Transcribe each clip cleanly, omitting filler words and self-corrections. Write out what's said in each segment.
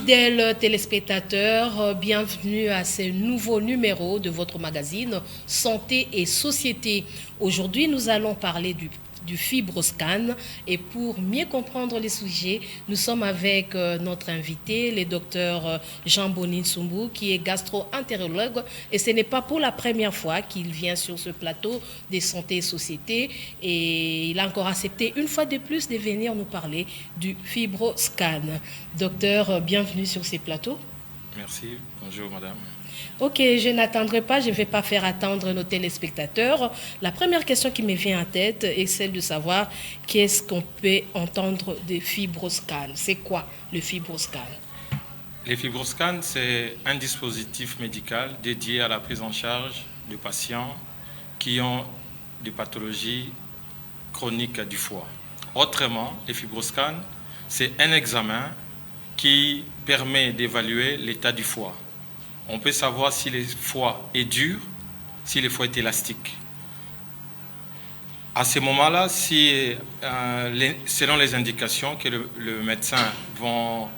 Fidèles téléspectateurs, bienvenue à ce nouveau numéro de votre magazine Santé et Société. Aujourd'hui, nous allons parler du FibroScan et pour mieux comprendre les sujets, nous sommes avec notre invité, le docteur Jean-Boni Nsumbu, qui est gastro-entérologue et ce n'est pas pour la première fois qu'il vient sur ce plateau de Santé et Société et il a encore accepté une fois de plus de venir nous parler du FibroScan. Docteur, bienvenue sur ces plateaux. Merci, bonjour madame. Ok, je n'attendrai pas, je ne vais pas faire attendre nos téléspectateurs. La première question qui me vient en tête est celle de savoir qu'est-ce qu'on peut entendre de FibroScan. C'est quoi le FibroScan? Les FibroScan, c'est un dispositif médical dédié à la prise en charge de patients qui ont des pathologies chroniques du foie. Autrement, les FibroScan, c'est un examen qui permet d'évaluer l'état du foie. On peut savoir si le foie est dur, si le foie est élastique. À ce moment-là, selon les indications que le médecin vont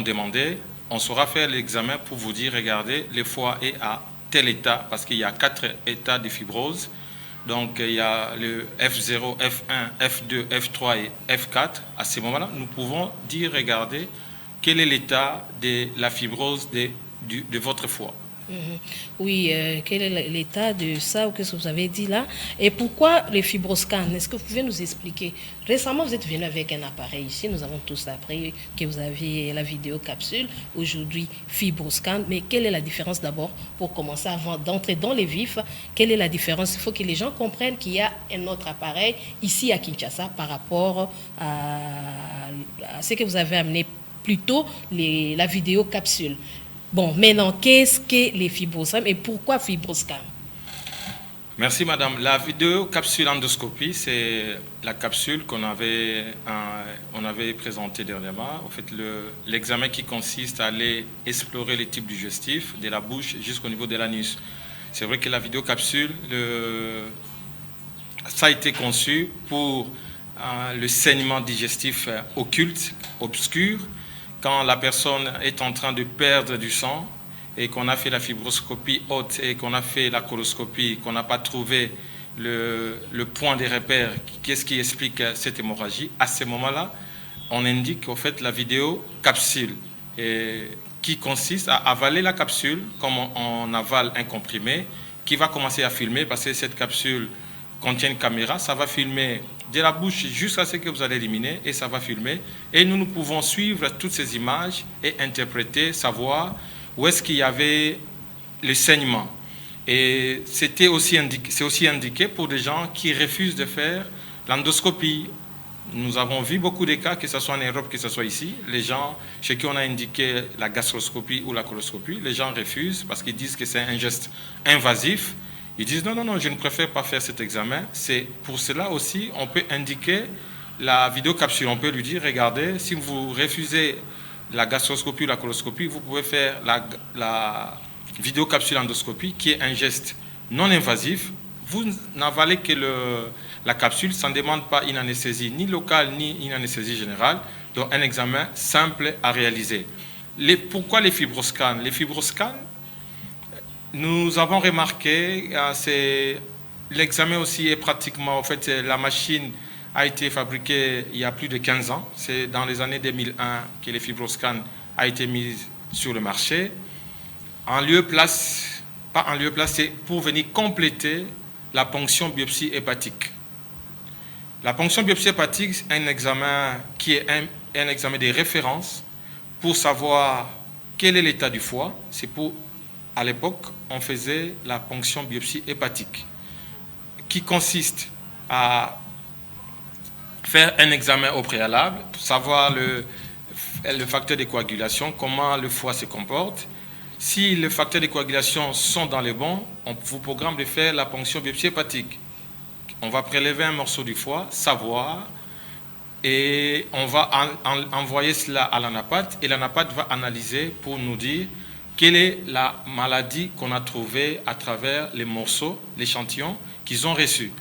demander, on saura faire l'examen pour vous dire, regardez, le foie est à tel état, parce qu'il y a 4 états de fibrose. Donc, il y a le F0, F1, F2, F3 et F4. À ce moment-là, nous pouvons dire, regardez, quel est l'état de la fibrose de votre foie. Oui, quel est l'état de ça ou qu'est-ce que vous avez dit là? Et pourquoi le FibroScan? Est-ce que vous pouvez nous expliquer? Récemment, vous êtes venu avec un appareil ici. Nous avons tous appris que vous aviez la vidéo capsule. Aujourd'hui, FibroScan. Mais quelle est la différence d'abord pour commencer avant d'entrer dans les vifs? Quelle est la différence? Il faut que les gens comprennent qu'il y a un autre appareil ici à Kinshasa par rapport à ce que vous avez amené plus tôt, la vidéo capsule. Bon, maintenant, qu'est-ce que les FibroScan et pourquoi FibroScan? Merci madame. La vidéo capsule endoscopie, c'est la capsule qu'on avait présentée dernièrement. En fait, l'examen qui consiste à aller explorer les types digestifs de la bouche jusqu'au niveau de l'anus. C'est vrai que la vidéo capsule, ça a été conçu pour le saignement digestif occulte, obscur, quand la personne est en train de perdre du sang et qu'on a fait la fibroscopie haute et qu'on a fait la coloscopie, qu'on n'a pas trouvé le point de repère, qu'est-ce qui explique cette hémorragie, à ce moment-là, on indique en fait la vidéo capsule qui consiste à avaler la capsule comme on avale un comprimé qui va commencer à filmer parce que cette capsule contient une caméra, ça va filmer de la bouche jusqu'à ce que vous allez éliminer et ça va filmer. Et nous pouvons suivre toutes ces images et interpréter, savoir où est-ce qu'il y avait le saignement. Et c'est aussi indiqué pour des gens qui refusent de faire l'endoscopie. Nous avons vu beaucoup de cas, que ce soit en Europe, que ce soit ici. Les gens chez qui on a indiqué la gastroscopie ou la coloscopie, les gens refusent parce qu'ils disent que c'est un geste invasif. Ils disent non, je ne préfère pas faire cet examen. C'est pour cela aussi, on peut indiquer la vidéocapsule. On peut lui dire, regardez, si vous refusez la gastroscopie ou la coloscopie, vous pouvez faire la vidéocapsule endoscopie, qui est un geste non invasif. Vous n'avalez que la capsule, ça ne demande pas une anesthésie ni locale ni une anesthésie générale. Donc un examen simple à réaliser. Pourquoi les FibroScan? Les FibroScan, nous avons remarqué, l'examen aussi est pratiquement, en fait, la machine a été fabriquée il y a plus de 15 ans. C'est dans les années 2001 que les FibroScan a été mis sur le marché. C'est pour venir compléter la ponction biopsie hépatique. La ponction biopsie hépatique est un examen qui est un examen de référence pour savoir quel est l'état du foie. À l'époque, on faisait la ponction biopsie hépatique, qui consiste à faire un examen au préalable pour savoir le facteur de coagulation, comment le foie se comporte. Si les facteurs de coagulation sont dans les bons, on vous programme de faire la ponction biopsie hépatique. On va prélever un morceau du foie, savoir, et on va envoyer cela à l'anapathe, et l'anapathe va analyser pour nous dire quelle est la maladie qu'on a trouvée à travers les morceaux, l'échantillon qu'ils ont reçu.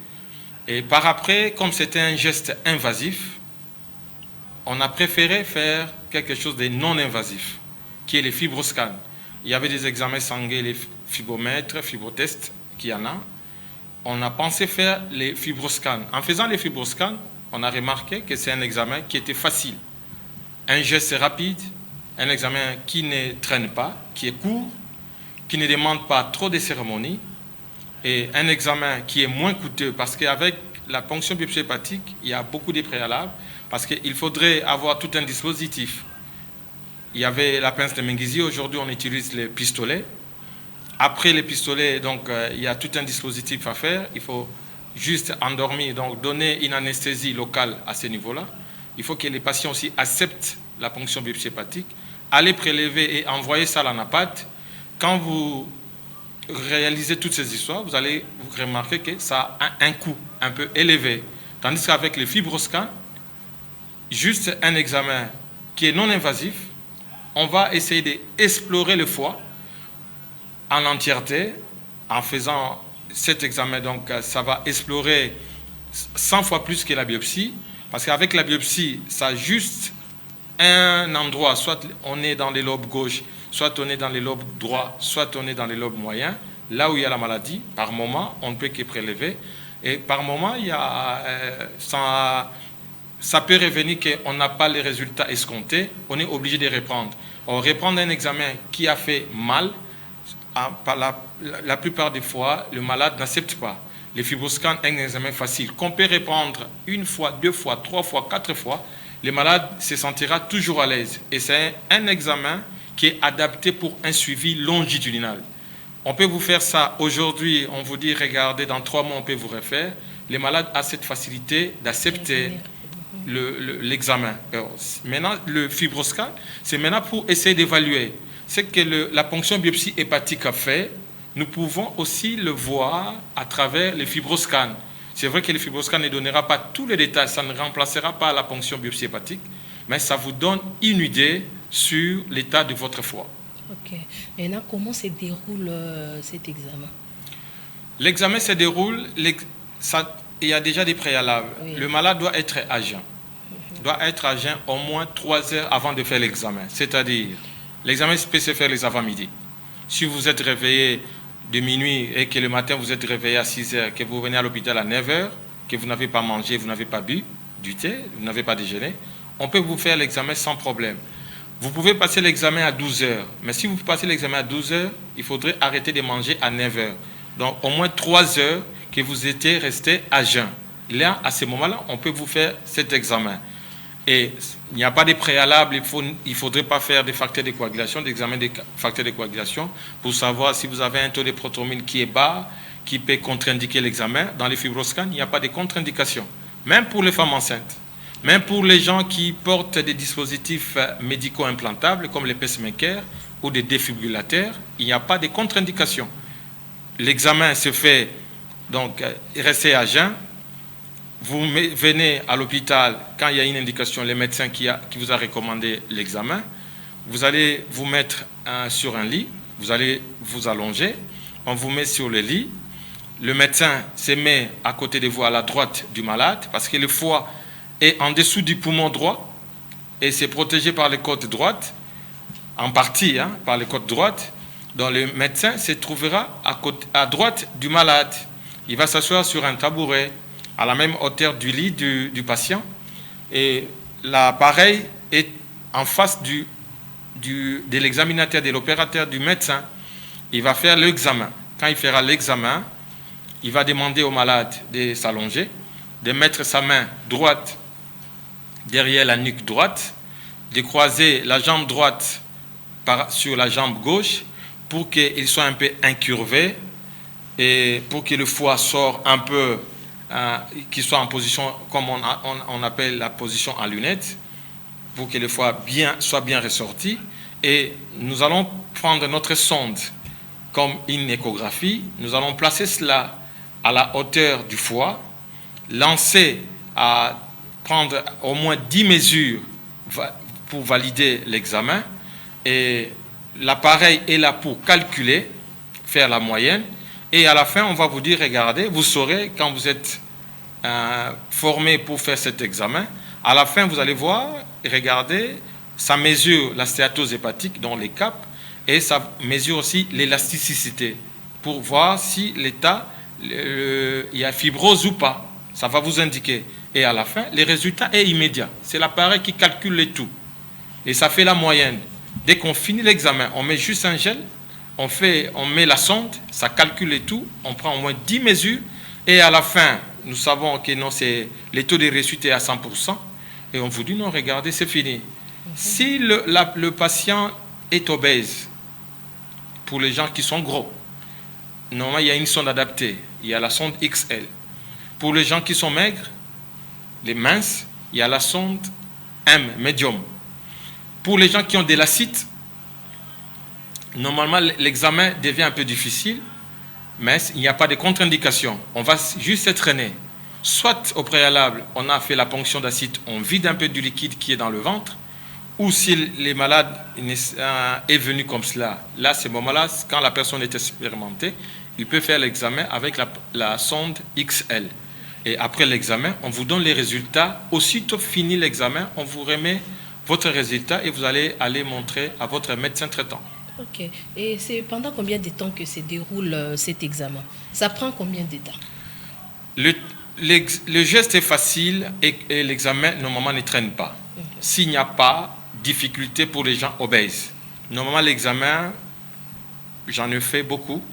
Et par après, comme c'était un geste invasif, on a préféré faire quelque chose de non invasif, qui est les fibroscans. Il y avait des examens sanguins, les fibromètres, fibrotests, qu'il y en a. On a pensé faire les fibroscans. En faisant les fibroscans, on a remarqué que c'est un examen qui était facile. Un geste rapide, un examen qui ne traîne pas, qui est court, qui ne demande pas trop de cérémonies, et un examen qui est moins coûteux, parce qu'avec la ponction biopsie hépatique, il y a beaucoup de préalables, parce qu'il faudrait avoir tout un dispositif. Il y avait la pince de Menguizi, aujourd'hui on utilise les pistolets. Après les pistolets, donc, il y a tout un dispositif à faire. Il faut juste endormir, donc donner une anesthésie locale à ce niveau-là. Il faut que les patients aussi acceptent la ponction biopsie hépatique, aller prélever et envoyer ça à la NAPAT. Quand vous réalisez toutes ces histoires, vous allez vous remarquer que ça a un coût un peu élevé. Tandis qu'avec les fibroscans, juste un examen qui est non invasif, on va essayer d'explorer le foie en entièreté. En faisant cet examen, donc, ça va explorer 100 fois plus que la biopsie, parce qu'avec la biopsie, ça a juste un endroit, soit on est dans les lobes gauche, soit on est dans les lobes droits, soit on est dans les lobes moyens, là où il y a la maladie. Par moment, on ne peut que prélever, et par moment, il y a, ça peut revenir qu'on n'a pas les résultats escomptés, on est obligé de reprendre. On reprend un examen qui a fait mal, la plupart des fois, le malade n'accepte pas. Les fibroscans, un examen facile, qu'on peut reprendre une fois, deux fois, trois fois, quatre fois, le malade se sentira toujours à l'aise. Et c'est un examen qui est adapté pour un suivi longitudinal. On peut vous faire ça aujourd'hui, on vous dit, regardez, dans 3 mois, on peut vous refaire. Les malades ont cette facilité d'accepter l'examen. Maintenant, le fibroscan, c'est maintenant pour essayer d'évaluer. C'est que la ponction biopsie hépatique a fait, nous pouvons aussi le voir à travers les fibroscans. C'est vrai que le fibroscan ne donnera pas tous les détails, ça ne remplacera pas la ponction biopsie hépatique, mais ça vous donne une idée sur l'état de votre foie. Ok. Maintenant, comment se déroule cet examen? L'examen se déroule, il y a déjà des préalables. Oui. Le malade doit être à jeun. Doit être à jeun au moins 3 heures avant de faire l'examen. C'est-à-dire, l'examen peut se faire les avant-midi. Si vous êtes réveillé de minuit et que le matin vous êtes réveillé à 6 heures, que vous venez à l'hôpital à 9 heures, que vous n'avez pas mangé, vous n'avez pas bu du thé, vous n'avez pas déjeuné, on peut vous faire l'examen sans problème. Vous pouvez passer l'examen à 12 heures, mais si vous passez l'examen à 12 heures, il faudrait arrêter de manger à 9 heures. Donc au moins 3 heures que vous étiez resté à jeun. Là, à ce moment-là, on peut vous faire cet examen. Et il n'y a pas de préalable, il ne faudrait pas faire des facteurs de coagulation, d'examen des facteurs de coagulation pour savoir si vous avez un taux de prothrombine qui est bas, qui peut contre-indiquer l'examen. Dans les fibroscans, il n'y a pas de contre-indication. Même pour les femmes enceintes, même pour les gens qui portent des dispositifs médicaux implantables comme les pacemakers ou des défibrillateurs, il n'y a pas de contre-indication. L'examen se fait, donc, restez à jeun. Vous venez à l'hôpital quand il y a une indication, le médecin qui vous a recommandé l'examen. Vous allez vous mettre sur un lit, vous allez vous allonger, on vous met sur le lit. Le médecin se met à côté de vous à la droite du malade parce que le foie est en dessous du poumon droit et c'est protégé par les côtes droites, en partie par les côtes droites. Donc le médecin se trouvera à droite du malade. Il va s'asseoir sur un tabouret à la même hauteur du lit du patient et l'appareil est en face de l'examinateur, de l'opérateur, du médecin. Il va faire l'examen. Quand il fera l'examen, il va demander au malade de s'allonger, de mettre sa main droite derrière la nuque droite, de croiser la jambe droite sur la jambe gauche pour qu'il soit un peu incurvé et pour que le foie sorte un peu, qu'il soit en position, comme on appelle la position en lunette, pour que le foie soit bien ressorti. Et nous allons prendre notre sonde comme une échographie. Nous allons placer cela à la hauteur du foie, lancer à prendre au moins 10 mesures pour valider l'examen. Et l'appareil est là pour calculer, faire la moyenne. Et à la fin, on va vous dire, regardez, vous saurez quand vous êtes formé pour faire cet examen, À la fin, vous allez voir et regarder, ça mesure la stéatose hépatique, dans les caps, et ça mesure aussi l'élasticité pour voir si l'état, il y a fibrose ou pas. Ça va vous indiquer. Et à la fin, le résultat est immédiat. C'est l'appareil qui calcule les tout. Et ça fait la moyenne. Dès qu'on finit l'examen, on met juste un gel, on met la sonde, ça calcule les tout, on prend au moins 10 mesures, et à la fin, nous savons que non, les taux de réussite est à 100%, et on vous dit non, regardez, c'est fini. Si le patient est obèse, pour les gens qui sont gros, normalement, il y a une sonde adaptée, il y a la sonde XL. Pour les gens qui sont maigres, les minces, il y a la sonde M, médium. Pour les gens qui ont de l'acide, normalement, l'examen devient un peu difficile, mais il n'y a pas de contre-indication. On va juste s'entraîner. Soit au préalable, on a fait la ponction d'acide, on vide un peu du liquide qui est dans le ventre, ou si les malades est venu comme cela, là, à ce moment-là, quand la personne est expérimentée, il peut faire l'examen avec la sonde XL. Et après l'examen, on vous donne les résultats. Aussitôt fini l'examen, on vous remet votre résultat et vous allez aller montrer à votre médecin traitant. Ok. Et c'est pendant combien de temps que se déroule cet examen? Ça prend combien de temps? Le geste est facile et l'examen, normalement, ne traîne pas. S'il n'y a pas de difficulté pour les gens obèses. Normalement, l'examen, j'en ai fait beaucoup.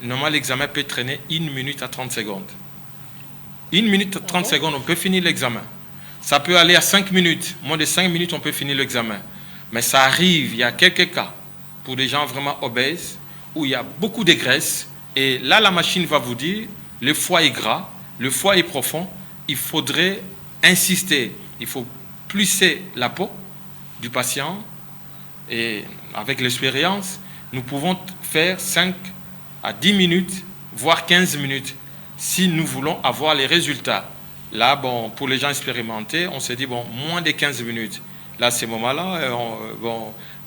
Normalement, l'examen peut traîner 1 minute à 30 secondes. 1 minute à 30 secondes, on peut finir l'examen. Ça peut aller à 5 minutes. Moins de 5 minutes, on peut finir l'examen. Mais ça arrive, il y a quelques cas pour des gens vraiment obèses où il y a beaucoup de graisse. Et là, la machine va vous dire, le foie est gras, le foie est profond. Il faudrait insister. Il faut plisser la peau du patient. Et avec l'expérience, nous pouvons faire 5 à 10 minutes, voire 15 minutes, si nous voulons avoir les résultats. Là, bon, pour les gens expérimentés, on s'est dit, bon, moins de 15 minutes. Là, à ce moment-là,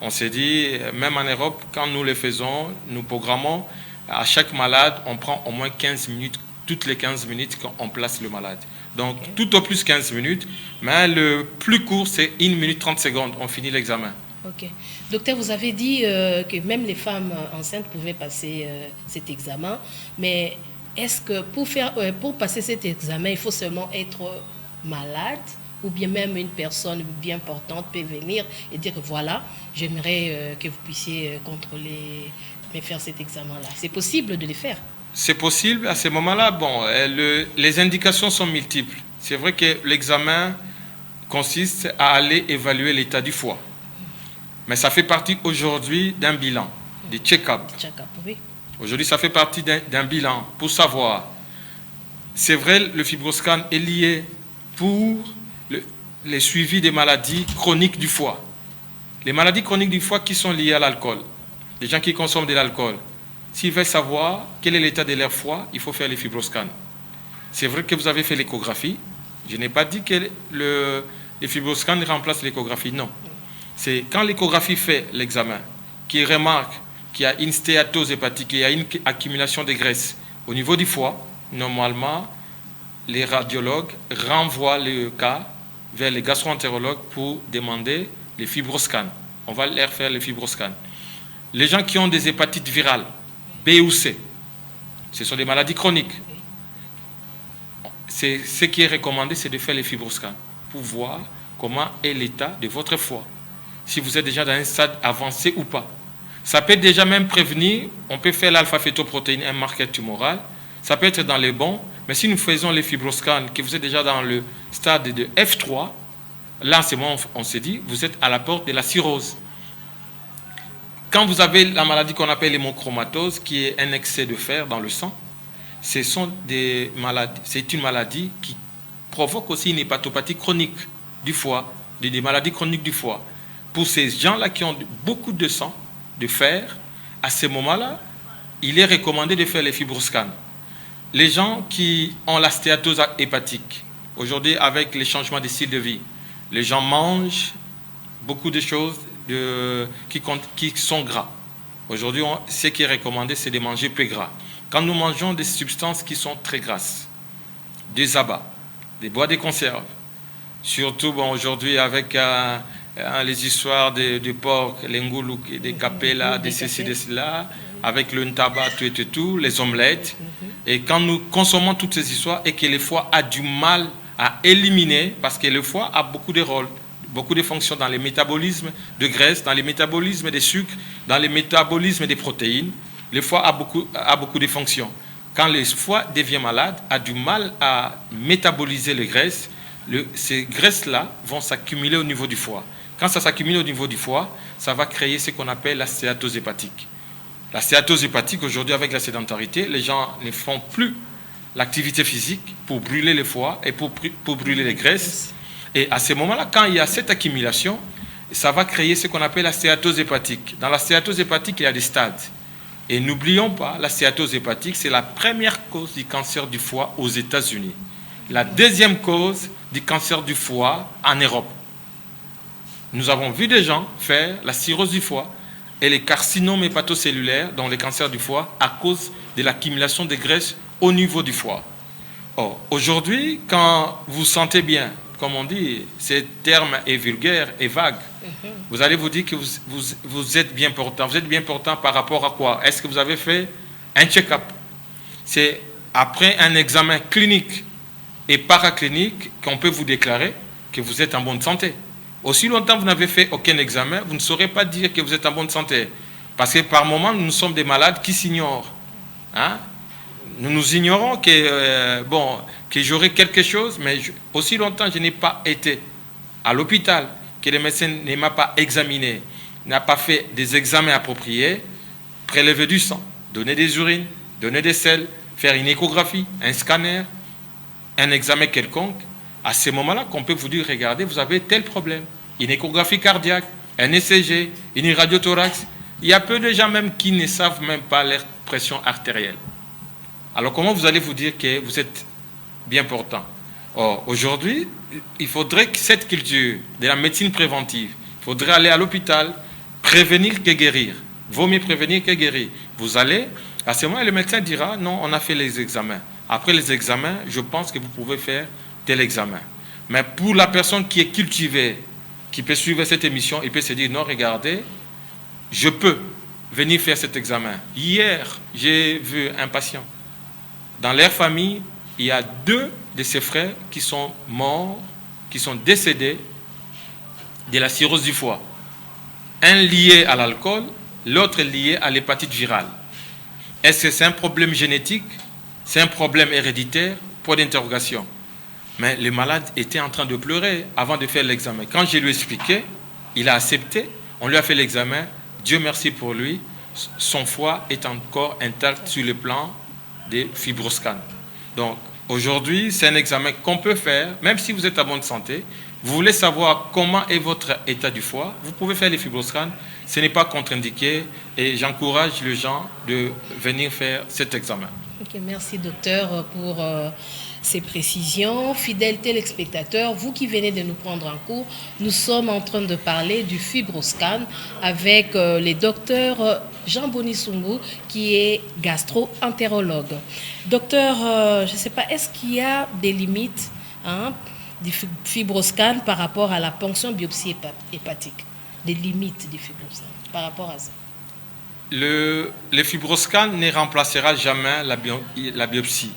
on s'est dit, même en Europe, quand nous le faisons, nous programmons, à chaque malade, on prend au moins 15 minutes, toutes les 15 minutes qu'on place le malade. Donc, tout au plus 15 minutes, mais le plus court, c'est 1 minute 30 secondes, on finit l'examen. Ok. Docteur, vous avez dit que même les femmes enceintes pouvaient passer cet examen, mais est-ce que pour passer cet examen, il faut seulement être malade ou bien même une personne bien portante peut venir et dire que voilà, j'aimerais que vous puissiez contrôler, mais faire cet examen-là. C'est possible de le faire? C'est possible. À ce moment-là, bon, les indications sont multiples. C'est vrai que l'examen consiste à aller évaluer l'état du foie. Mais ça fait partie aujourd'hui d'un bilan, des check-up. Oui. Aujourd'hui, ça fait partie d'un bilan pour savoir. C'est vrai, le fibroscan est lié pour les suivis des maladies chroniques du foie. Les maladies chroniques du foie qui sont liées à l'alcool. Les gens qui consomment de l'alcool. S'ils veulent savoir quel est l'état de leur foie, il faut faire les fibroscans. C'est vrai que vous avez fait l'échographie. Je n'ai pas dit que les fibroscans remplacent l'échographie. Non. C'est quand l'échographie fait l'examen, qui remarque qu'il y a une stéatose hépatique, qu'il y a une accumulation de graisse au niveau du foie, normalement, les radiologues renvoient le cas vers les gastro-entérologues pour demander les fibroscans. On va leur faire les fibroscans. Les gens qui ont des hépatites virales, B ou C, ce sont des maladies chroniques. Ce qui est recommandé, c'est de faire les fibroscans pour voir comment est l'état de votre foie. Si vous êtes déjà dans un stade avancé ou pas. Ça peut déjà même prévenir, on peut faire l'alpha-fétoprotéine, un marqueur tumoral. Ça peut être dans les bons, mais si nous faisons les fibroscans, que vous êtes déjà dans le stade de F3, là, c'est bon, on s'est dit, vous êtes à la porte de la cirrhose. Quand vous avez la maladie qu'on appelle l'hémochromatose, qui est un excès de fer dans le sang, ce sont des maladies, c'est une maladie qui provoque aussi une hépatopathie chronique du foie, des maladies chroniques du foie. Pour ces gens-là qui ont beaucoup de sang, de fer, à ce moment-là, il est recommandé de faire les fibroscans. Les gens qui ont la stéatose hépatique, aujourd'hui avec les changements de style de vie, les gens mangent beaucoup de choses qui sont gras. Aujourd'hui, ce qui est recommandé, c'est de manger peu gras. Quand nous mangeons des substances qui sont très grasses, des abats, des bois de conserve, Surtout bon, aujourd'hui avec les histoires de porc, les ngoulou, des capella, des ceci, des cela, avec le ntaba, tout, les omelettes. Et quand nous consommons toutes ces histoires et que le foie a du mal à éliminer, parce que le foie a beaucoup de rôles, beaucoup de fonctions dans le métabolisme de graisse, dans le métabolisme des sucres, dans le métabolisme des protéines. Le foie a beaucoup de fonctions. Quand le foie devient malade, a du mal à métaboliser les graisses, ces graisses-là vont s'accumuler au niveau du foie. Quand ça s'accumule au niveau du foie, ça va créer ce qu'on appelle la stéatose hépatique. La stéatose hépatique, aujourd'hui, avec la sédentarité, les gens ne font plus l'activité physique pour brûler le foie et pour brûler les graisses. Et à ce moment-là, quand il y a cette accumulation, ça va créer ce qu'on appelle la stéatose hépatique. Dans la stéatose hépatique, il y a des stades. Et n'oublions pas, la stéatose hépatique, c'est la première cause du cancer du foie aux États-Unis. La deuxième cause du cancer du foie en Europe. Nous avons vu des gens faire la cirrhose du foie et les carcinomes hépatocellulaires, dont les cancers du foie, à cause de l'accumulation de graisse au niveau du foie. Or, aujourd'hui, quand vous sentez bien, comme on dit, ce terme est vulgaire et vague, vous allez vous dire que vous êtes bien portant. Vous êtes bien portant par rapport à quoi? Est-ce que vous avez fait un check-up? C'est après un examen clinique et paraclinique qu'on peut vous déclarer que vous êtes en bonne santé. Aussi longtemps que vous n'avez fait aucun examen, vous ne saurez pas dire que vous êtes en bonne santé. Parce que par moments, nous sommes des malades qui s'ignorent. Hein? Nous ignorons que j'aurai quelque chose, mais aussi longtemps je n'ai pas été à l'hôpital, que le médecin ne m'a pas examiné, n'a pas fait des examens appropriés, prélever du sang, donner des urines, donner des selles, faire une échographie, un scanner, un examen quelconque, à ce moment-là qu'on peut vous dire, regardez, vous avez tel problème, une échographie cardiaque, un ECG, une radiothorax. Il y a peu de gens même qui ne savent même pas leur pression artérielle. Alors comment vous allez vous dire que vous êtes bien portant? Or, aujourd'hui, il faudrait que cette culture de la médecine préventive, il faudrait aller à l'hôpital, prévenir que guérir. Vaut mieux prévenir que guérir. Vous allez, à ce moment, le médecin dira, non, on a fait les examens. Après les examens, je pense que vous pouvez faire tel examen. Mais pour la personne qui est cultivée, qui peut suivre cette émission, il peut se dire, non, regardez, je peux venir faire cet examen. Hier, j'ai vu un patient. Dans leur famille, il y a 2 de ses frères qui sont morts, qui sont décédés de la cirrhose du foie. Un lié à l'alcool, l'autre lié à l'hépatite virale. Est-ce que c'est un problème génétique? C'est un problème héréditaire? Point d'interrogation. Mais le malade était en train de pleurer avant de faire l'examen. Quand je lui ai expliqué, il a accepté, on lui a fait l'examen. Dieu merci pour lui, son foie est encore intact sur le plan des fibroscans. Donc, aujourd'hui, c'est un examen qu'on peut faire, même si vous êtes en bonne santé. Vous voulez savoir comment est votre état du foie, vous pouvez faire les fibroscans. Ce n'est pas contre-indiqué et j'encourage les gens de venir faire cet examen. Ok, merci docteur pour ces précisions. Fidèles téléspectateurs, vous qui venez de nous prendre en cours, nous sommes en train de parler du fibroscan avec le docteur Jean Bonisungu qui est gastro-entérologue. Docteur, je ne sais pas, est-ce qu'il y a des limites du fibroscan par rapport à la ponction biopsie hépatique? Des limites du fibroscan par rapport à ça? Le fibroscan ne remplacera jamais la biopsie,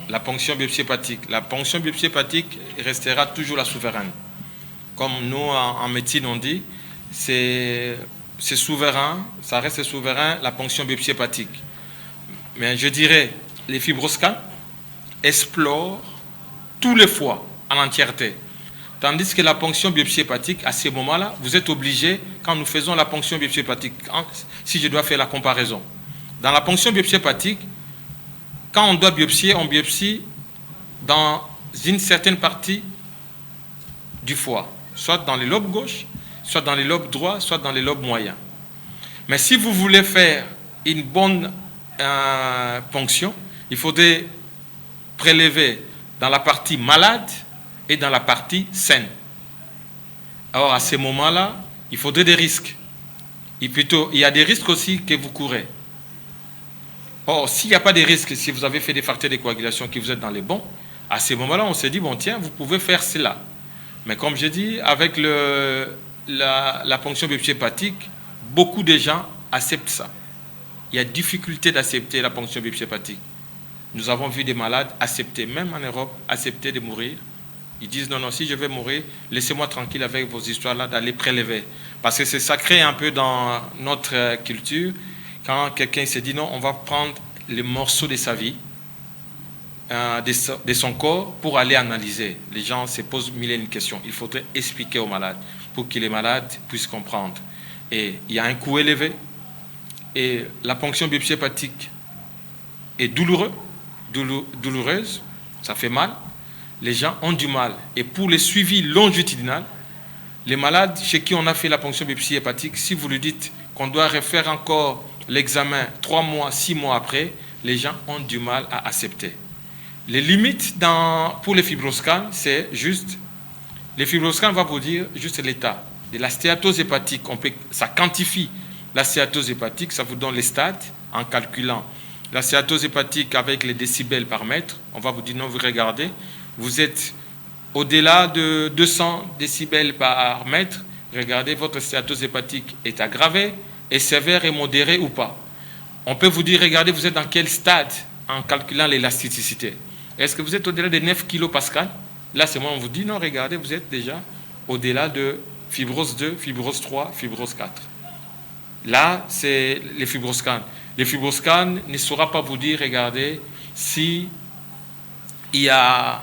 la ponction biopsie hépatique. La ponction biopsie hépatique restera toujours la souveraine. Comme nous, en médecine, on dit, c'est souverain, ça reste souverain, la ponction biopsie hépatique. Mais je dirais, les fibroscans explorent tous les foies en entièreté. Tandis que la ponction biopsie hépatique, à ce moment-là, vous êtes obligé, quand nous faisons la ponction biopsie hépatique, si je dois faire la comparaison. Dans la ponction biopsie hépatique, quand on doit biopsier, on biopsie dans une certaine partie du foie, soit dans le lobe gauche, soit dans le lobe droit, soit dans le lobe moyen. Mais si vous voulez faire une bonne ponction, il faudrait prélever dans la partie malade et dans la partie saine. Alors à ce moment-là, il faudrait des risques. Et plutôt, il y a des risques aussi que vous courez. Or, s'il n'y a pas de risques, si vous avez fait des facteurs de coagulation, que vous êtes dans les bons, à ce moment-là, on se dit, bon tiens, vous pouvez faire cela. Mais comme j'ai dit, avec la ponction biopsie hépatique, beaucoup de gens acceptent ça. Il y a difficulté d'accepter la ponction biopsie hépatique. Nous avons vu des malades accepter, même en Europe, accepter de mourir. Ils disent non, non, si je vais mourir, laissez-moi tranquille avec vos histoires-là d'aller prélever. Parce que c'est sacré un peu dans notre culture. Quand quelqu'un se dit non, on va prendre les morceaux de sa vie, de son corps, pour aller analyser. Les gens se posent mille et une questions. Il faudrait expliquer aux malades pour que les malades puissent comprendre. Et il y a un coût élevé. Et la ponction biopsie hépatique est douloureuse, ça fait mal. Les gens ont du mal. Et pour les suivis longitudinal, les malades chez qui on a fait la ponction biopsie hépatique, si vous lui dites qu'on doit refaire encore l'examen 3 mois, 6 mois après, les gens ont du mal à accepter. Les limites pour les fibroscans, c'est juste, les fibroscans va vous dire juste l'état de la stéatose hépatique. Ça quantifie la stéatose hépatique, ça vous donne les stades en calculant la stéatose hépatique avec les décibels par mètre. On va vous dire non, vous regardez, vous êtes au-delà de 200 décibels par mètre, regardez, votre stéatose hépatique est aggravée, est sévère et modérée ou pas. On peut vous dire, regardez, vous êtes dans quel stade en calculant l'élasticité. Est-ce que vous êtes au-delà de 9 kPa? Là, c'est moi, on vous dit, non, regardez, vous êtes déjà au-delà de fibrose 2, fibrose 3, fibrose 4. Là, c'est les fibroscans. Les fibroscans ne saura pas vous dire, regardez, si il y a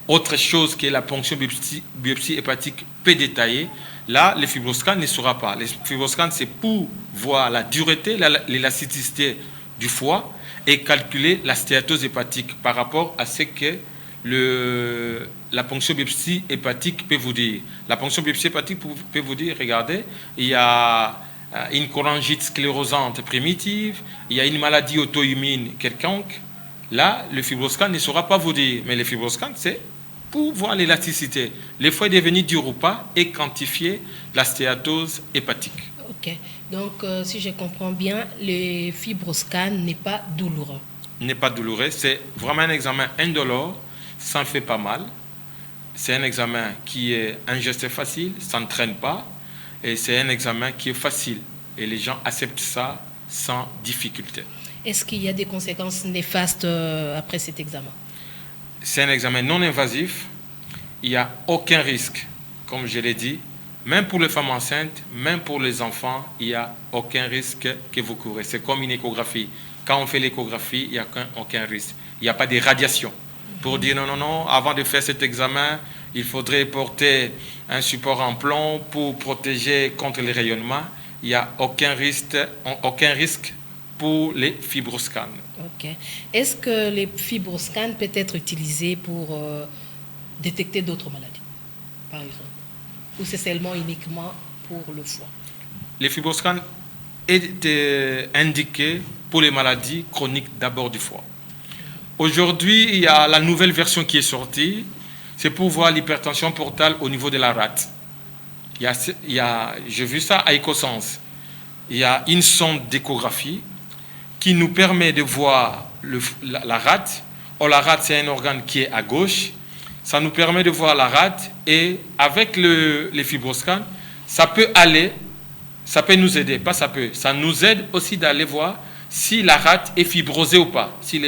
autre chose que la ponction biopsie hépatique peu détaillée. Là, les fibroscans ne saura pas. Les fibroscans, c'est pour voir la dureté, l'élasticité du foie et calculer la stéatose hépatique par rapport à ce que la ponction biopsie hépatique peut vous dire. La ponction biopsie hépatique peut vous dire, regardez, il y a une cholangitis sclérosante primitive, il y a une maladie auto-immune quelconque. Là, le fibroscan ne saura pas vous dire, mais le fibroscan, c'est pour voir l'élasticité. Le foie est devenu dur ou pas et quantifier la stéatose hépatique. Ok, donc si je comprends bien, le fibroscan n'est pas douloureux. N'est pas douloureux, c'est vraiment un examen indolore, ça ne fait pas mal. C'est un examen qui est un geste facile, ça ne traîne pas. Et c'est un examen qui est facile. Et les gens acceptent ça sans difficulté. Est-ce qu'il y a des conséquences néfastes après cet examen? C'est un examen non invasif. Il n'y a aucun risque, comme je l'ai dit. Même pour les femmes enceintes, même pour les enfants, il n'y a aucun risque que vous courez. C'est comme une échographie. Quand on fait l'échographie, il n'y a aucun risque. Il n'y a pas de radiation. Pour dire non, non, non, avant de faire cet examen, il faudrait porter un support en plomb pour protéger contre les rayonnements. Il n'y a aucun risque pour les fibroscans. Ok. Est-ce que les fibroscans peuvent être utilisés pour détecter d'autres maladies, par exemple? Ou c'est seulement uniquement pour le foie? Les fibroscans est indiqué pour les maladies chroniques d'abord du foie. Aujourd'hui, il y a la nouvelle version qui est sortie. C'est pour voir l'hypertension portale au niveau de la rate. J'ai vu ça à Ecosens. Il y a une sonde d'échographie qui nous permet de voir la rate. Or, la rate, c'est un organe qui est à gauche. Ça nous permet de voir la rate et avec les fibroscans, ça peut nous aider, pas ça peut. Ça nous aide aussi d'aller voir si la rate est fibrosée ou pas, si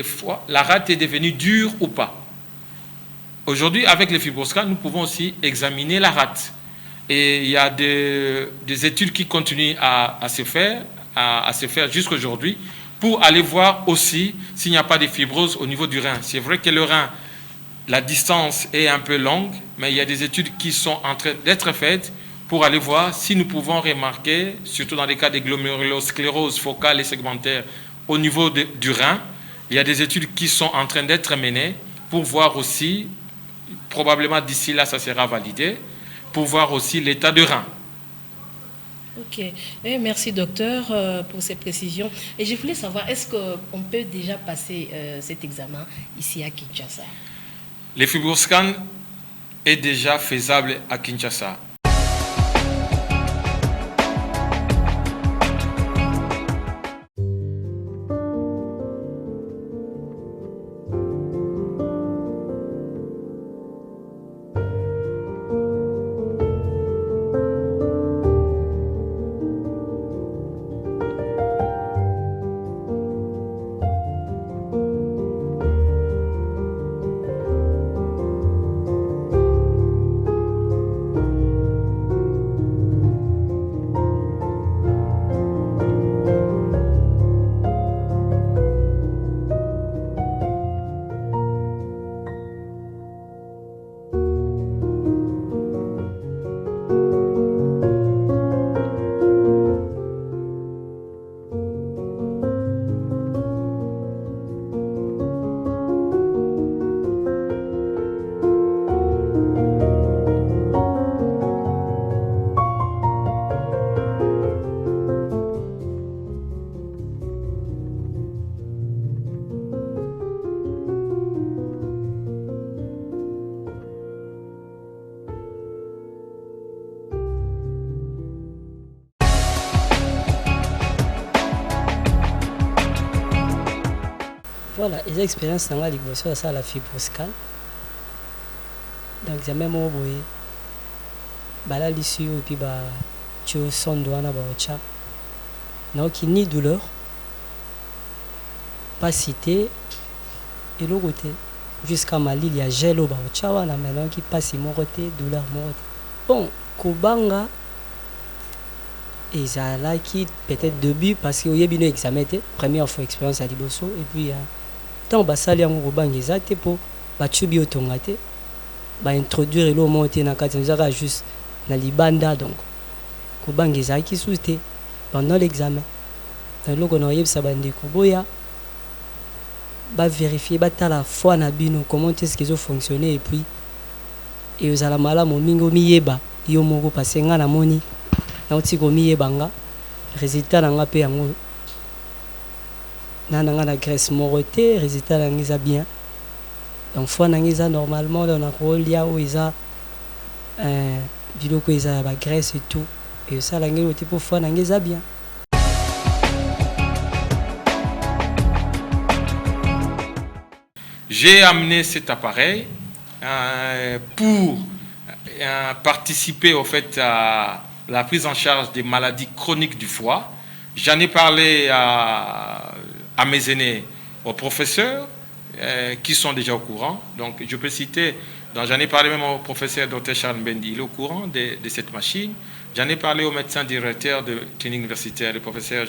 la rate est devenue dure ou pas. Aujourd'hui, avec les fibroscans, nous pouvons aussi examiner la rate. Et il y a des études qui continuent à se faire jusqu'à aujourd'hui pour aller voir aussi s'il n'y a pas de fibrose au niveau du rein. C'est vrai que le rein, la distance est un peu longue, mais il y a des études qui sont en train d'être faites pour aller voir si nous pouvons remarquer, surtout dans les cas de glomérulosclérose focale et segmentaire au niveau du rein, il y a des études qui sont en train d'être menées pour voir aussi, probablement d'ici là ça sera validé, pour voir aussi l'état de rein. Ok, merci docteur pour ces précisions. Et je voulais savoir, est-ce qu'on peut déjà passer cet examen ici à Kinshasa? Les fibroscans est déjà faisable à Kinshasa. Voilà, et l'expérience dans la liboso, ça la fibroscan. Donc, j'ai même envoyé. Là, l'issue, et puis, tu as son doigt, donc, il n'y a ni douleur, pas cité, et le côté. Jusqu'à Mali, il y a gel au bas, maintenant qui passe, mon côté, douleur, mon côté. Bon, Kobanga, et ça là qui peut-être début, parce qu'il y a eu un examen, première fois expérience à liboso, et puis, tant que ça, il y a un Kobanga, pour tu biotongaté. Introduire le monter dans le juste dans les bandes donc Kobanga qui soute pendant l'examen dans le qu'on ça bande Koboya vérifier la foi na bino comment est-ce qu'ils ont fonctionné et puis et aux alamala momingo miyeba yo moko passer nga na moni na otiko miyebanga résultat na nga pe yango na nga na graisse moroté résultat na nga bien. Donc, normalement, on a un où ils ont la graisse et tout. Et ça, le type de bien. J'ai amené cet appareil pour participer au fait à la prise en charge des maladies chroniques du foie. J'en ai parlé à mes aînés, aux professeurs, qui sont déjà au courant. Donc, je peux citer, j'en ai parlé même au professeur Dr Charles Mbendi, il est au courant de cette machine. J'en ai parlé au médecin directeur de clinique universitaire, le professeur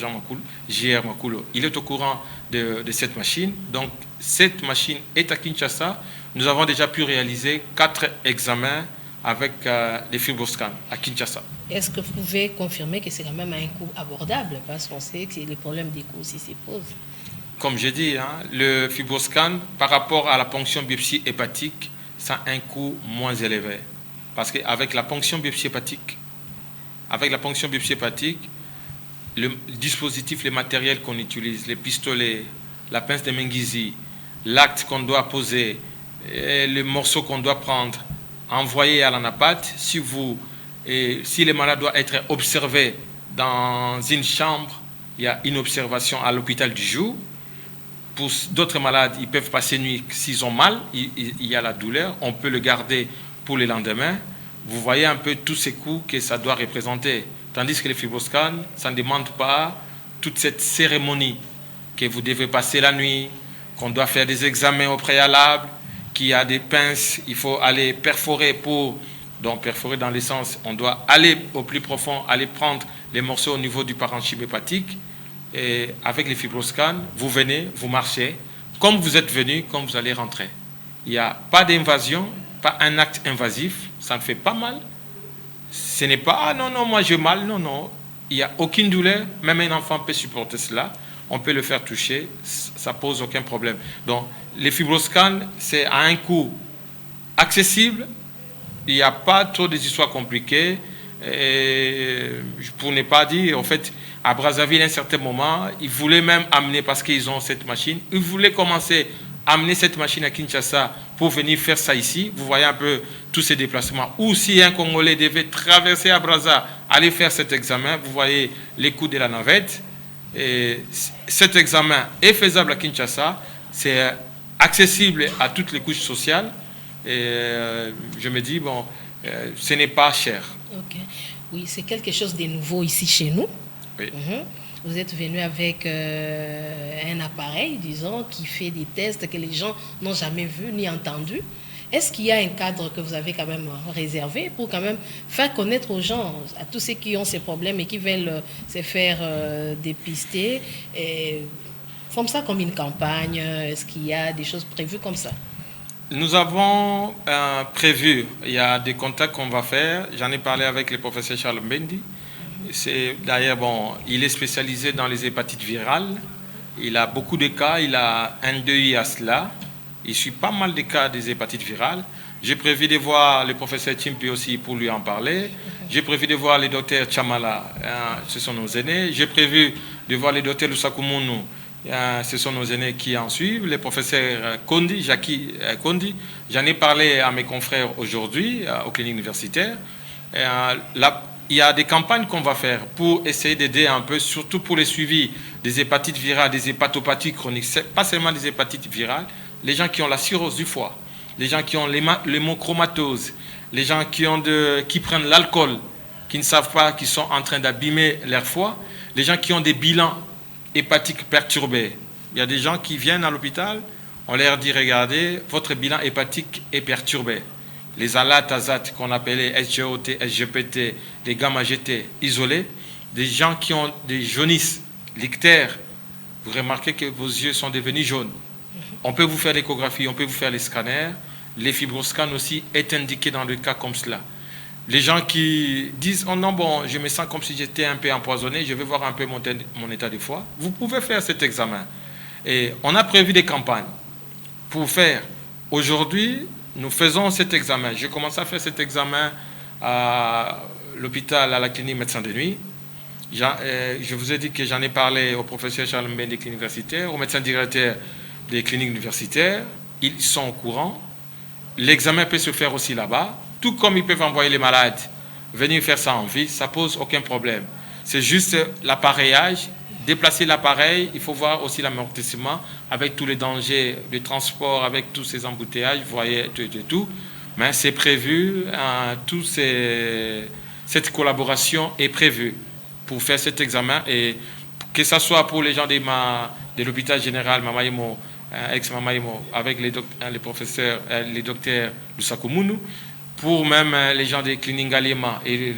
J.R. Makoulo. Il est au courant de cette machine. Donc, cette machine est à Kinshasa. Nous avons déjà pu réaliser 4 examens avec les fibroscans à Kinshasa. Est-ce que vous pouvez confirmer que c'est quand même un coût abordable? Parce qu'on sait que les problèmes des coûts aussi se posent. Comme je dis, le fibroscan, par rapport à la ponction biopsie hépatique, ça a un coût moins élevé. Parce qu'avec la ponction biopsie hépatique, le dispositif, les matériels qu'on utilise, les pistolets, la pince de Mengizi, l'acte qu'on doit poser, le morceau qu'on doit prendre, envoyer à l'anapathe, si les malades doivent être observés dans une chambre, il y a une observation à l'hôpital du jour. Pour d'autres malades, ils peuvent passer nuit s'ils ont mal, il y a la douleur, on peut le garder pour le lendemain. Vous voyez un peu tous ces coûts que ça doit représenter. Tandis que les fibroscans, ça ne demande pas toute cette cérémonie que vous devez passer la nuit, qu'on doit faire des examens au préalable, qu'il y a des pinces, il faut aller perforer donc perforer dans l'essence, on doit aller au plus profond, aller prendre les morceaux au niveau du parenchyme hépatique. Et avec les fibroscans, vous venez, vous marchez, comme vous êtes venu, comme vous allez rentrer. Il n'y a pas d'invasion, pas un acte invasif, ça ne fait pas mal. Ce n'est pas, ah non, moi j'ai mal, non. Il n'y a aucune douleur, même un enfant peut supporter cela, on peut le faire toucher, ça ne pose aucun problème. Donc, les fibroscans, c'est à un coût accessible, il n'y a pas trop d'histoires compliquées, et pour ne pas dire, en fait, à Brazzaville, à un certain moment, ils voulaient même amener, parce qu'ils ont cette machine, ils voulaient commencer à amener cette machine à Kinshasa pour venir faire ça ici. Vous voyez un peu tous ces déplacements. Ou si un Congolais devait traverser à Brazza, aller faire cet examen, vous voyez les coûts de la navette. Et cet examen est faisable à Kinshasa, c'est accessible à toutes les couches sociales. Et je me dis, bon, ce n'est pas cher. Ok. Oui, c'est quelque chose de nouveau ici chez nous. Oui. Vous êtes venu avec un appareil, disons, qui fait des tests que les gens n'ont jamais vus ni entendus. Est-ce qu'il y a un cadre que vous avez quand même réservé pour quand même faire connaître aux gens, à tous ceux qui ont ces problèmes et qui veulent se faire dépister, comme ça, comme une campagne? Est-ce qu'il y a des choses prévues comme ça? Nous avons prévu, il y a des contacts qu'on va faire. J'en ai parlé avec le professeur Charles Mbendi. D'ailleurs, bon, il est spécialisé dans les hépatites virales. Il a beaucoup de cas, il a un DEI à cela. Il suit pas mal de cas des hépatites virales. J'ai prévu de voir le professeur Timpi aussi pour lui en parler. J'ai prévu de voir le docteur Chamala, ce sont nos aînés. J'ai prévu de voir le docteur Lusakumunu, ce sont nos aînés qui en suivent. Le professeur Kondi, Jackie Kondi. J'en ai parlé à mes confrères aujourd'hui, aux cliniques universitaires. il y a des campagnes qu'on va faire pour essayer d'aider un peu, surtout pour les suivis des hépatites virales, des hépatopathies chroniques, pas seulement des hépatites virales, les gens qui ont la cirrhose du foie, les gens qui ont l'hémochromatose, les gens qui prennent l'alcool, qui ne savent pas, qui sont en train d'abîmer leur foie, les gens qui ont des bilans hépatiques perturbés. Il y a des gens qui viennent à l'hôpital, on leur dit, regardez, votre bilan hépatique est perturbé. Les ALAT, qu'on appelait SGOT, SGPT, les gamma-GT isolés, des gens qui ont des jaunisses, l'ictère, vous remarquez que vos yeux sont devenus jaunes. On peut vous faire l'échographie, on peut vous faire les scanners. Les fibroscans aussi est indiqué dans le cas comme cela. Les gens qui disent, oh non, bon, je me sens comme si j'étais un peu empoisonné, je vais voir un peu mon état de foie. Vous pouvez faire cet examen. Et on a prévu des campagnes pour faire. Aujourd'hui, nous faisons cet examen. J'ai commencé à faire cet examen à l'hôpital, à la clinique médecin de nuit. Je vous ai dit que j'en ai parlé au professeur Charles Mbende des cliniques universitaires, au médecin directeur des cliniques universitaires. Ils sont au courant. L'examen peut se faire aussi là-bas. Tout comme ils peuvent envoyer les malades venir faire ça en ville, ça ne pose aucun problème. C'est juste l'appareillage. Déplacer l'appareil, il faut voir aussi l'amortissement avec tous les dangers de transport, avec tous ces embouteillages, vous voyez, tout. Mais c'est prévu, cette collaboration est prévue pour faire cet examen. Et que ce soit pour les gens de l'hôpital général Mamaimo, ex-Mamaimo, avec les professeurs, les docteurs du Sakumunu, pour même les gens des cliniques Galema et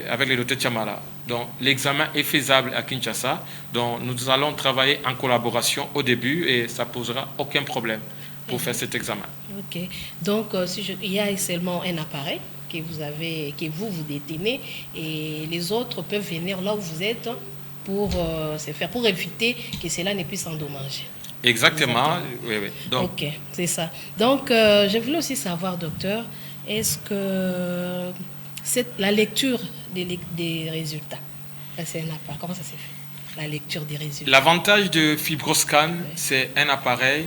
avec les docteurs Chamala. Donc l'examen est faisable à Kinshasa. Donc nous allons travailler en collaboration au début et ça ne posera aucun problème pour faire cet examen. Ok. Donc il y a seulement un appareil que vous détenez et les autres peuvent venir là où vous êtes pour se faire, pour éviter que cela ne puisse endommager. Exactement. Oui. Donc, ok, c'est ça. Donc je voulais aussi savoir, docteur, est-ce que la lecture des résultats, comment ça s'est fait, la lecture des résultats? L'avantage de Fibroscan, c'est un appareil,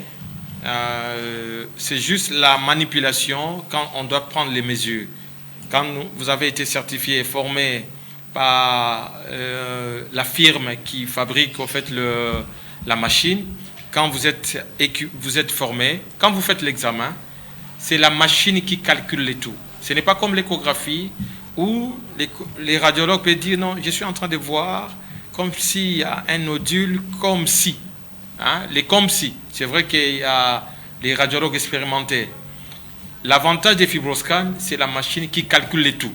c'est juste la manipulation quand on doit prendre les mesures. Quand vous avez été certifié et formé par la firme qui fabrique en fait la machine, quand vous êtes formé, quand vous faites l'examen, c'est la machine qui calcule les tout. Ce n'est pas comme l'échographie où les radiologues peuvent dire non, je suis en train de voir comme s'il y a un nodule, comme si. Les comme si. C'est vrai qu'il y a les radiologues expérimentés. L'avantage des fibroscans, c'est la machine qui calcule les tout.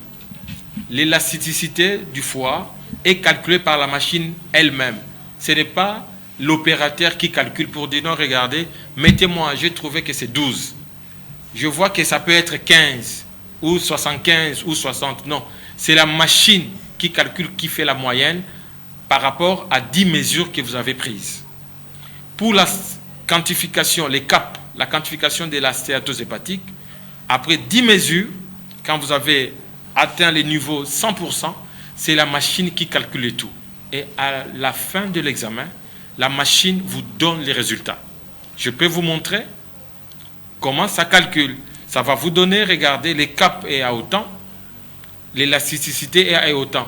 L'élasticité du foie est calculée par la machine elle-même. Ce n'est pas l'opérateur qui calcule pour dire non, regardez, mettez-moi, j'ai trouvé que c'est 12. Je vois que ça peut être 15 ou 75 ou 60. Non, c'est la machine qui calcule, qui fait la moyenne par rapport à 10 mesures que vous avez prises. Pour la quantification, les CAP, la quantification de la stéatose hépatique, après 10 mesures, quand vous avez atteint les niveaux 100%, c'est la machine qui calcule le tout. Et à la fin de l'examen, la machine vous donne les résultats. Je peux vous montrer comment ça calcule. Ça va vous donner, regardez, les caps est à autant, l'élasticité est à autant.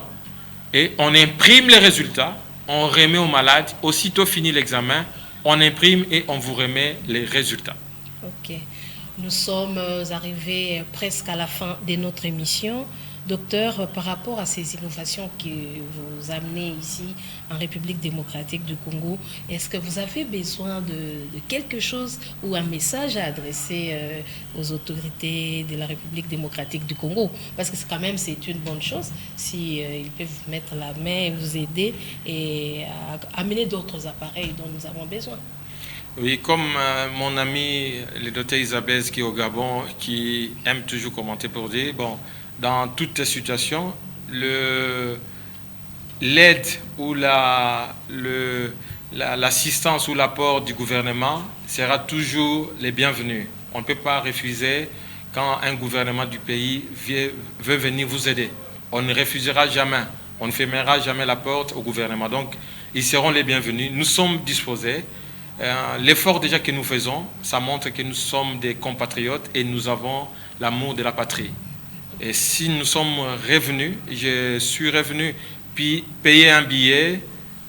Et on imprime les résultats, on remet au malade. Aussitôt fini l'examen, on imprime et on vous remet les résultats. Ok. Nous sommes arrivés presque à la fin de notre émission. Docteur, par rapport à ces innovations que vous amenez ici en République démocratique du Congo, est-ce que vous avez besoin de quelque chose ou un message à adresser aux autorités de la République démocratique du Congo? Parce que quand même, c'est une bonne chose si ils peuvent vous mettre la main et vous aider et à amener d'autres appareils dont nous avons besoin. Oui, comme mon ami, le docteur Isabelle, qui est au Gabon, qui aime toujours commenter pour dire, bon, dans toutes les situations, l'aide ou l'assistance ou l'apport du gouvernement sera toujours les bienvenus. On ne peut pas refuser quand un gouvernement du pays veut venir vous aider. On ne refusera jamais, on ne fermera jamais la porte au gouvernement. Donc, ils seront les bienvenus. Nous sommes disposés. L'effort déjà que nous faisons, ça montre que nous sommes des compatriotes et nous avons l'amour de la patrie. Et si nous sommes revenus, je suis revenu, puis payer un billet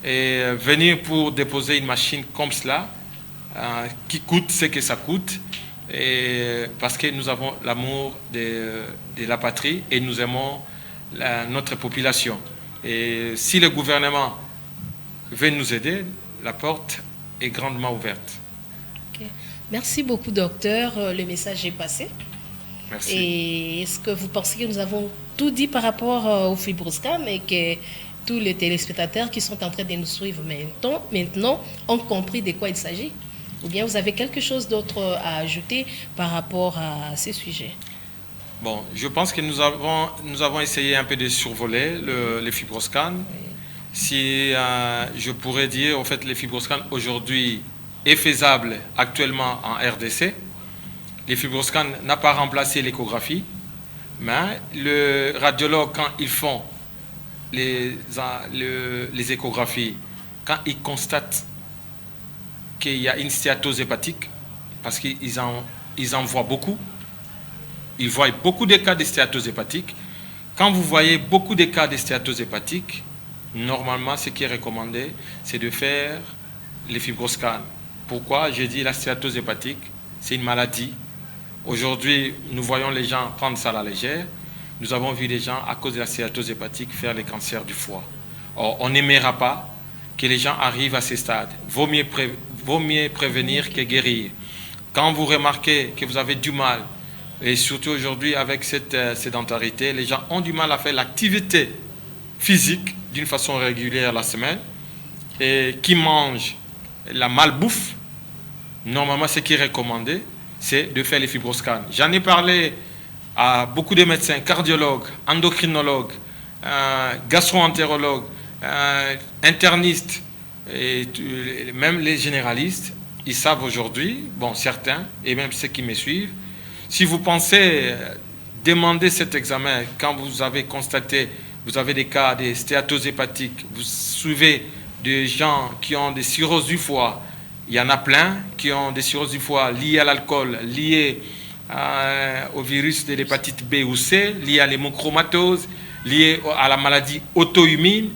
et venir pour déposer une machine comme cela, qui coûte ce que ça coûte, et parce que nous avons l'amour de la patrie et nous aimons notre population. Et si le gouvernement veut nous aider, la porte est grandement ouverte. Okay. Merci beaucoup, docteur. Le message est passé. Merci. Et est-ce que vous pensez que nous avons tout dit par rapport au FibroScan et que tous les téléspectateurs qui sont en train de nous suivre maintenant ont compris de quoi il s'agit? Ou bien vous avez quelque chose d'autre à ajouter par rapport à ces sujets? Bon, je pense que nous avons essayé un peu de survoler le FibroScan. Oui. Si je pourrais dire, en fait, le FibroScan aujourd'hui est faisable actuellement en RDC. Le FibroScan n'a pas remplacé l'échographie, mais le radiologue, quand ils font les échographies, quand ils constatent qu'il y a une stéatose hépatique, parce qu'ils en voient beaucoup, ils voient beaucoup de cas de stéatose hépatique. Quand vous voyez beaucoup de cas de stéatose hépatique, normalement, ce qui est recommandé, c'est de faire les fibroscans. Pourquoi? J'ai dit la stéatose hépatique, c'est une maladie. Aujourd'hui, nous voyons les gens prendre ça à la légère. Nous avons vu des gens, à cause de la stéatose hépatique, faire les cancers du foie. Or, on n'aimera pas que les gens arrivent à ces stades. Vaut mieux prévenir que guérir. Quand vous remarquez que vous avez du mal, et surtout aujourd'hui avec cette sédentarité, les gens ont du mal à faire l'activité physique d'une façon régulière la semaine, et qui mangent la malbouffe, normalement ce qui est recommandé, c'est de faire les fibroscans. J'en ai parlé à beaucoup de médecins, cardiologues, endocrinologues, gastro-entérologues, internistes, et même les généralistes. Ils savent aujourd'hui, bon certains, et même ceux qui me suivent, si vous pensez demander cet examen quand vous avez constaté, vous avez des cas de stéatose hépatique, vous suivez des gens qui ont des cirrhoses du foie, il y en a plein qui ont des cirrhoses du foie liées à l'alcool, liées au virus de l'hépatite B ou C, liées à l'hémochromatose, liées à la maladie auto-immune.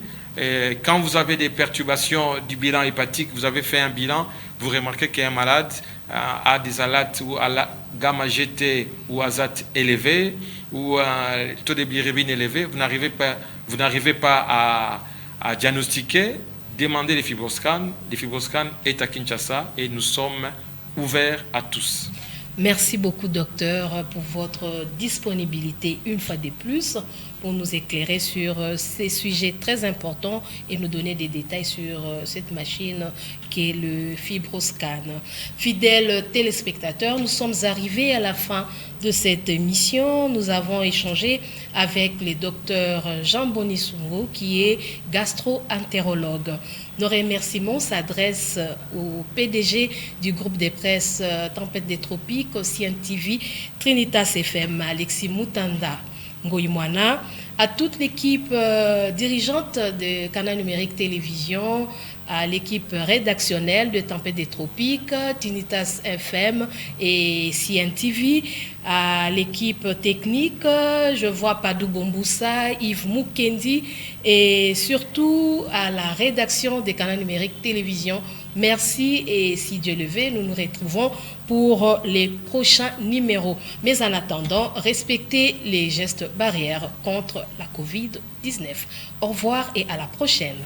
Quand vous avez des perturbations du bilan hépatique, vous avez fait un bilan, vous remarquez qu'un malade a des ALAT ou à la gamma GT ou azat élevé ou un taux de bilirubine élevé, vous n'arrivez pas à diagnostiquer, demandez les fibroscans. Les fibroscans est à Kinshasa et nous sommes ouverts à tous. Merci beaucoup, docteur, pour votre disponibilité une fois de plus pour nous éclairer sur ces sujets très importants et nous donner des détails sur cette machine qui est le FibroScan. Fidèles téléspectateurs, nous sommes arrivés à la fin de cette émission. Nous avons échangé avec le docteur Jean Bonissungu qui est gastro-entérologue. Nos remerciements s'adressent au PDG du groupe de presse Tempête des Tropiques, Océan TV, Trinitas FM, Alexis Moutanda Ngoïmwana, à toute l'équipe dirigeante de Canal Numérique Télévision, à l'équipe rédactionnelle de Tempête des Tropiques, Trinitas FM et CNTV, à l'équipe technique, je vois Padou Bomboussa, Yves Moukendi et surtout à la rédaction de Canal Numérique Télévision. Merci et si Dieu le veut, nous nous retrouvons pour les prochains numéros. Mais en attendant, respectez les gestes barrières contre la COVID-19. Au revoir et à la prochaine.